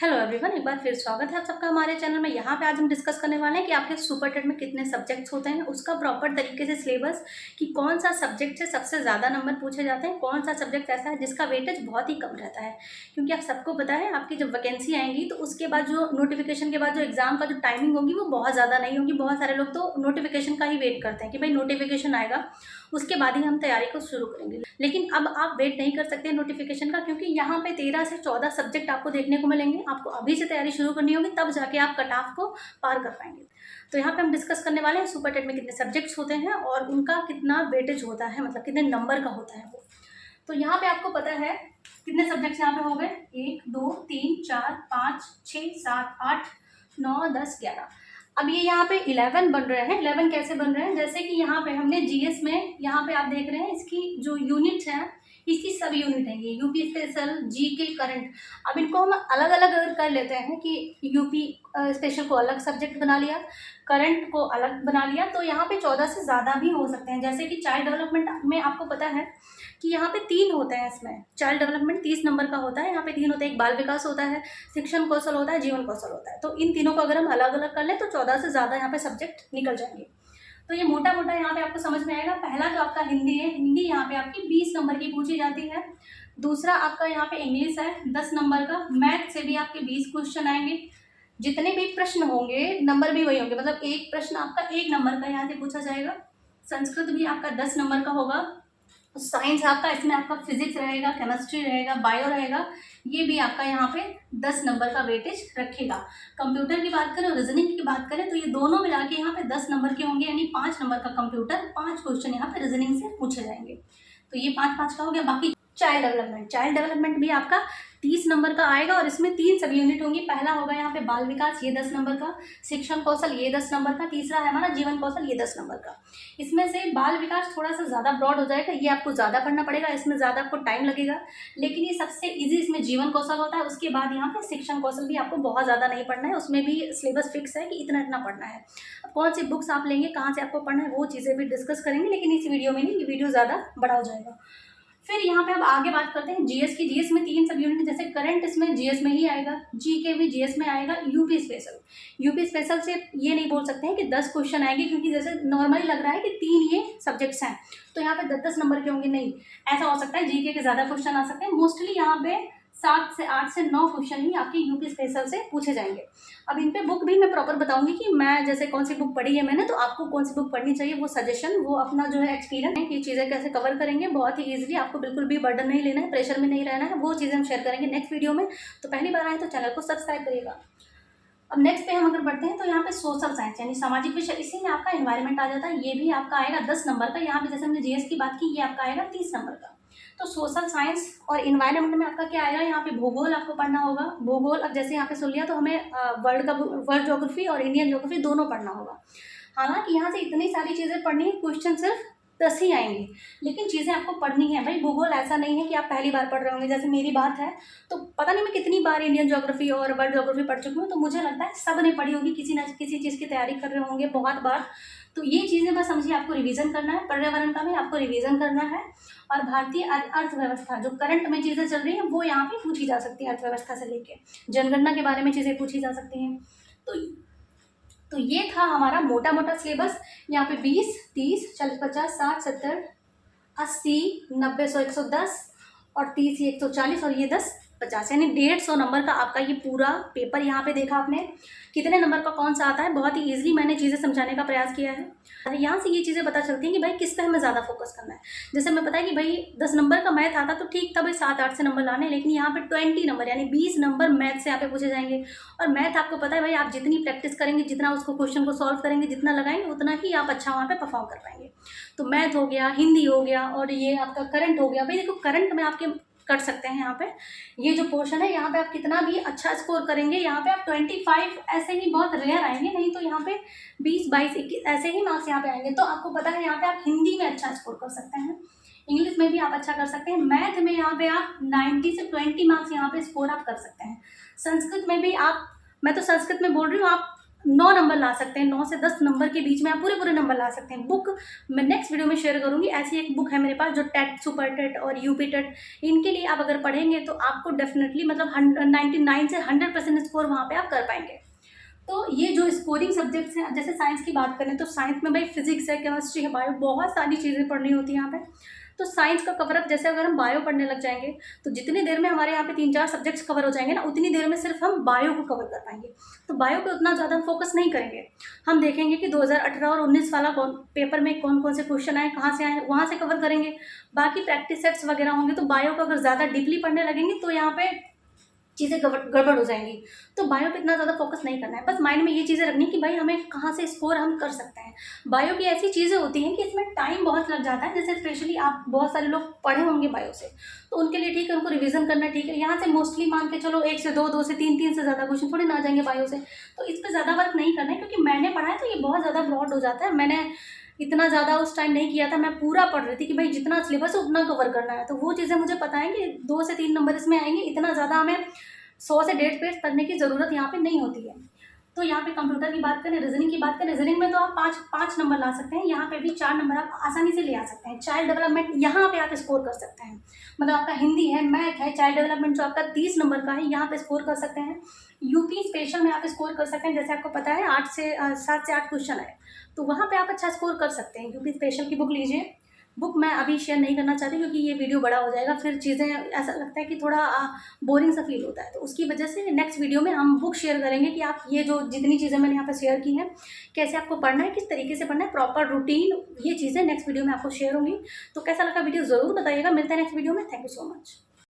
Hello everyone, एक बार फिर स्वागत है आप सबका हमारे चैनल में। यहाँ पे आज हम डिस्कस करने वाले हैं कि आपके सुपर टेट में कितने सब्जेक्ट्स होते हैं, उसका प्रॉपर तरीके से सिलेबस, कि कौन सा सब्जेक्ट से सबसे ज़्यादा नंबर पूछे जाते हैं, कौन सा सब्जेक्ट ऐसा है जिसका वेटेज बहुत ही कम रहता है। क्योंकि आप सबको पता है, आपकी जब वैकेंसी आएंगी तो उसके बाद जो नोटिफिकेशन के बाद जो एग्जाम का जो टाइमिंग होगी वो बहुत ज़्यादा नहीं होगी। बहुत सारे लोग तो नोटिफिकेशन का ही वेट करते हैं कि भाई नोटिफिकेशन आएगा उसके बाद ही हम तैयारी को शुरू करेंगे। लेकिन अब आप वेट नहीं कर सकते नोटिफिकेशन का, क्योंकि यहाँ पे 13 से 14 सब्जेक्ट आपको देखने को मिलेंगे। आपको अभी से तैयारी शुरू करनी होगी, तब जाके आप कट ऑफ को पार कर पाएंगे। तो यहाँ पे हम डिस्कस करने वाले हैं सुपर टेट में कितने सब्जेक्ट्स होते हैं और उनका कितना वेटेज होता है, मतलब कितने नंबर का होता है वो। तो यहाँ पे आपको पता है कितने सब्जेक्ट्स यहाँ पे हो गए, 1 2 3 4 5 6 7 8 9 10 11। अब ये यहाँ पे 11 बन रहे हैं। 11 कैसे बन रहे हैं, जैसे कि यहाँ पे हमने जीएस में, यहाँ पे आप देख रहे हैं इसकी जो यूनिट्स हैं, इसकी सब यूनिट है ये, यूपी स्पेशल, जीके, करंट। अब इनको हम अलग अलग कर लेते हैं कि यूपी स्पेशल को अलग सब्जेक्ट बना लिया, करंट को अलग बना लिया, तो यहाँ पे 14 से ज़्यादा भी हो सकते हैं। जैसे कि चाइल्ड डेवलपमेंट में आपको पता है कि यहाँ पे 3 होते हैं। इसमें चाइल्ड डेवलपमेंट 30 नंबर का होता है, यहाँ पे 3 होते हैं। एक बाल विकास होता है, शिक्षण कौशल होता है, जीवन कौशल होता है। तो इन तीनों को अगर हम अलग अलग कर लें तो 14 से ज़्यादा यहाँ पे सब्जेक्ट निकल जाएंगे। तो ये मोटा मोटा यहाँ पे आपको समझ में आएगा। पहला जो आपका हिंदी है, हिंदी यहाँ पे आपकी 20 नंबर की पूछी जाती है। दूसरा आपका यहाँ पे इंग्लिश है 10 नंबर का। मैथ से भी आपके 20 क्वेश्चन आएंगे। जितने भी प्रश्न होंगे नंबर भी वही होंगे, मतलब एक प्रश्न आपका 1 नंबर का यहाँ से पूछा जाएगा। संस्कृत भी आपका 10 नंबर का होगा। साइंस आपका, इसमें आपका फिजिक्स रहेगा, केमिस्ट्री रहेगा, बायो रहेगा, ये भी आपका यहाँ पे 10 नंबर का वेटेज रखेगा। कंप्यूटर की बात करें और रीजनिंग की बात करें तो ये दोनों मिला के यहाँ पे 10 नंबर के होंगे, यानी 5 नंबर का कंप्यूटर, 5 क्वेश्चन यहाँ पे रीजनिंग से पूछे जाएंगे। तो ये 5-5 का हो गया। बाकी चाइल्ड डेवलपमेंट भी आपका 30 नंबर का आएगा और इसमें 3 सब यूनिट होंगी। पहला होगा यहाँ पे बाल विकास, ये 10 नंबर का, शिक्षण कौशल ये 10 नंबर का, तीसरा है हमारा जीवन कौशल, ये 10 नंबर का। इसमें से बाल विकास थोड़ा सा ज़्यादा ब्रॉड हो जाएगा, ये आपको ज़्यादा पढ़ना पड़ेगा, इसमें ज़्यादा आपको टाइम लगेगा। लेकिन ये सबसे ईजी इसमें जीवन कौशल होता है। उसके बाद यहाँ पे शिक्षण कौशल भी आपको बहुत ज़्यादा नहीं पढ़ना है, उसमें भी सिलेबस फिक्स है कि इतना इतना पढ़ना है। अब कौन सी बुक्स आप लेंगे, कहाँ से आपको पढ़ना है, वो चीज़ें भी डिस्कस करेंगे, लेकिन इस वीडियो में नहीं, ये वीडियो ज़्यादा बड़ा हो जाएगा। फिर यहाँ पे अब आगे बात करते हैं जीएस की। जीएस में 3 सब यूनिट, जैसे करंट इसमें जीएस में ही आएगा, जीके भी जीएस में आएगा, यूपी स्पेशल से ये नहीं बोल सकते हैं कि 10 क्वेश्चन आएंगे, क्योंकि जैसे नॉर्मली लग रहा है कि 3 ये सब्जेक्ट्स हैं तो यहाँ पे 10-10 नंबर के होंगे, नहीं, ऐसा हो सकता है जीके के ज़्यादा क्वेश्चन आ सकते हैं। मोस्टली यहाँ पे 8 से 9 क्वेश्चन ही आपकी यूपी स्पेशल से पूछे जाएंगे। अब इन पे बुक भी मैं प्रॉपर बताऊंगी कि मैं जैसे कौन सी बुक पढ़ी है मैंने, तो आपको कौन सी बुक पढ़नी चाहिए, वो सजेशन, वो अपना जो है एक्सपीरियंस है कि चीज़ें कैसे कवर करेंगे बहुत ही ईजिली। आपको बिल्कुल भी बर्डन नहीं लेना है, प्रेशर में नहीं रहना है, वो चीज़ें हम शेयर करेंगे नेक्स्ट वीडियो में। तो पहली बार आए तो चैनल को सब्सक्राइब करिएगा। अब नेक्स्ट पे हम अगर बढ़ते हैं तो यहाँ पे सोशल साइंस यानी सामाजिक विषय, इसी में आपका एनवायरनमेंट आ जाता है। ये भी आपका आएगा 10 नंबर का। यहाँ पे जैसे हमने जीएस की बात की, ये आपका आएगा 30 नंबर का। तो सोशल साइंस और इन्वायरमेंट में आपका क्या आएगा, यहाँ पे भूगोल आपको पढ़ना होगा। भूगोल अब जैसे यहाँ पे सुन लिया तो हमें वर्ल्ड ज्योग्राफी और इंडियन ज्योग्राफी दोनों पढ़ना होगा। हालांकि यहाँ से इतनी सारी चीज़ें पढ़नी है, क्वेश्चन सिर्फ 10 ही आएंगे, लेकिन चीज़ें आपको पढ़नी है भाई। भूगोल ऐसा नहीं है कि आप पहली बार पढ़ रहे होंगे, जैसे मेरी बात है तो पता नहीं मैं कितनी बार इंडियन ज्योग्राफी और वर्ल्ड ज्योग्राफी पढ़ चुकी हूँ, तो मुझे लगता है सब ने पढ़ी होगी, किसी न किसी चीज़ की तैयारी कर रहे होंगे बहुत बार। तो ये चीज़ें बस समझिए, आपको रिवीजन करना है। पर्यावरण का भी आपको रिवीजन करना है। और भारतीय अर्थव्यवस्था, जो करंट में चीज़ें चल रही हैं वो यहाँ पे पूछी जा सकती है। अर्थव्यवस्था से लेके जनगणना के बारे में चीज़ें पूछी जा सकती हैं। तो ये था हमारा मोटा मोटा सिलेबस। यहाँ पे 20, 30, 40, 50, 60, 70, 80, 90, 100, 110 और 30, 140 और ये 10, 50, यानी 150 नंबर का आपका ये पूरा पेपर। यहाँ पे देखा आपने कितने नंबर का कौन सा आता है, बहुत ही ईजिली मैंने चीज़ें समझाने का प्रयास किया है। यहाँ से ये चीज़ें पता चलती हैं कि भाई किस पे हमें ज़्यादा फोकस करना है। जैसे हमें पता है कि भाई 10 नंबर का मैथ आता तो ठीक था भाई, 7-8 से नंबर लाने, लेकिन यहाँ पे 20 नंबर यानी 20 नंबर मैथ से यहाँ पे पूछे जाएंगे। और मैथ आपको पता है भाई, आप जितनी प्रैक्टिस करेंगे, जितना उसको क्वेश्चन को सॉल्व करेंगे, जितना लगाएंगे, उतना ही आप अच्छा वहाँ पे परफॉर्म कर पाएंगे। तो मैथ हो गया, हिंदी हो गया और ये आपका करंट हो गया। भाई देखो, करंट में आपके कर सकते हैं यहाँ पे, ये जो पोर्शन है यहाँ पे आप कितना भी अच्छा स्कोर करेंगे, यहाँ पे आप 25 ऐसे ही बहुत रेयर आएंगे, नहीं तो यहाँ पे 20, 22, 21 ऐसे ही मार्क्स यहाँ पे आएंगे। तो आपको पता है यहाँ पे आप हिंदी में अच्छा स्कोर कर सकते हैं, इंग्लिश में भी आप अच्छा कर सकते हैं, मैथ में यहाँ पे आप 90 से 20 मार्क्स यहाँ पे स्कोर आप कर सकते हैं। संस्कृत में भी आप, मैं तो संस्कृत में बोल रही हूँ, आप 9 नंबर ला सकते हैं, 9 से 10 नंबर के बीच में आप पूरे नंबर ला सकते हैं। बुक मैं नेक्स्ट वीडियो में शेयर करूँगी, ऐसी एक बुक है मेरे पास जो टेट, सुपर टेट और यूपी टेट, इनके लिए आप अगर पढ़ेंगे तो आपको डेफिनेटली मतलब 99 से 100% स्कोर वहाँ पे आप कर पाएंगे। तो ये जो स्कोरिंग सब्जेक्ट्स हैं, जैसे साइंस की बात करें तो साइंस में भाई फिजिक्स है, केमिस्ट्री है, बायो, बहुत सारी चीज़ें पढ़नी होती हैं यहाँ पे। तो साइंस का कवरअप जैसे अगर हम बायो पढ़ने लग जाएंगे तो जितनी देर में हमारे यहाँ पे 3-4 सब्जेक्ट्स कवर हो जाएंगे ना, उतनी देर में सिर्फ हम बायो को कवर कर पाएंगे। तो बायो पे उतना ज़्यादा हम फोकस नहीं करेंगे। हम देखेंगे कि 2018 और 19 वाला पेपर में कौन कौन से क्वेश्चन आए, कहाँ से आए, वहाँ से कवर करेंगे। बाकी प्रैक्टिस सेट्स वगैरह होंगे। तो बायो को अगर ज़्यादा डीपली पढ़ने लगेंगे तो यहाँ पे चीज़ें गड़बड़ हो जाएंगी। तो बायो पे इतना ज़्यादा फोकस नहीं करना है, बस माइंड में ये चीज़ें रखनी कि भाई हमें कहाँ से स्कोर हम कर सकते हैं। बायो की ऐसी चीज़ें होती हैं कि इसमें टाइम बहुत लग जाता है, जैसे स्पेशली आप बहुत सारे लोग पढ़े होंगे बायो से, तो उनके लिए ठीक है, उनको रिवीजन करना ठीक है। यहाँ से मोस्टली मान के चलो 1 से 2, 2 से 3, 3 से ज़्यादा क्वेश्चन थोड़ी ना आ जाएंगे बायो से। तो इस पर ज़्यादा वर्क नहीं करना है, क्योंकि मैंने पढ़ा है तो ये बहुत ज़्यादा ब्रॉड हो जाता है। मैंने इतना ज़्यादा उस टाइम नहीं किया था, मैं पूरा पढ़ रही थी कि भाई जितना सिलेबस है उतना कवर करना है। तो वो चीज़ें मुझे पता है कि 2 से 3 नंबर इसमें आएंगे, इतना ज़्यादा हमें 100 से 150 पेज पढ़ने की ज़रूरत यहाँ पे नहीं होती है। तो यहाँ पे कंप्यूटर की बात करें, रीजनिंग की बात करें, रीजनिंग में तो आप 5 नंबर ला सकते हैं, यहाँ पे भी 4 नंबर आप आसानी से ले आ सकते हैं। चाइल्ड डेवलपमेंट यहाँ पे आप स्कोर कर सकते हैं, मतलब आपका हिंदी है, मैथ है, चाइल्ड डेवलपमेंट जो आपका 30 नंबर का है, यहाँ पे स्कोर कर सकते हैं। यूपी स्पेशल में आप स्कोर कर सकते हैं, जैसे आपको पता है 7 से 8 क्वेश्चन है, तो वहाँ पे आप अच्छा स्कोर कर सकते हैं। यूपी स्पेशल की बुक लीजिए। बुक मैं अभी शेयर नहीं करना चाहती क्योंकि ये वीडियो बड़ा हो जाएगा, फिर चीज़ें ऐसा लगता है कि थोड़ा बोरिंग सा फील होता है। तो उसकी वजह से नेक्स्ट वीडियो में हम बुक शेयर करेंगे कि आप ये जो जितनी चीज़ें मैंने यहाँ पर शेयर की हैं, कैसे आपको पढ़ना है, किस तरीके से पढ़ना है, प्रॉपर रूटीन, ये चीज़ें नेक्स्ट वीडियो में आपको शेयर होंगी। तो कैसा लगा वीडियो ज़रूर बताइएगा। मिलते हैं नेक्स्ट वीडियो में। Thank you so much.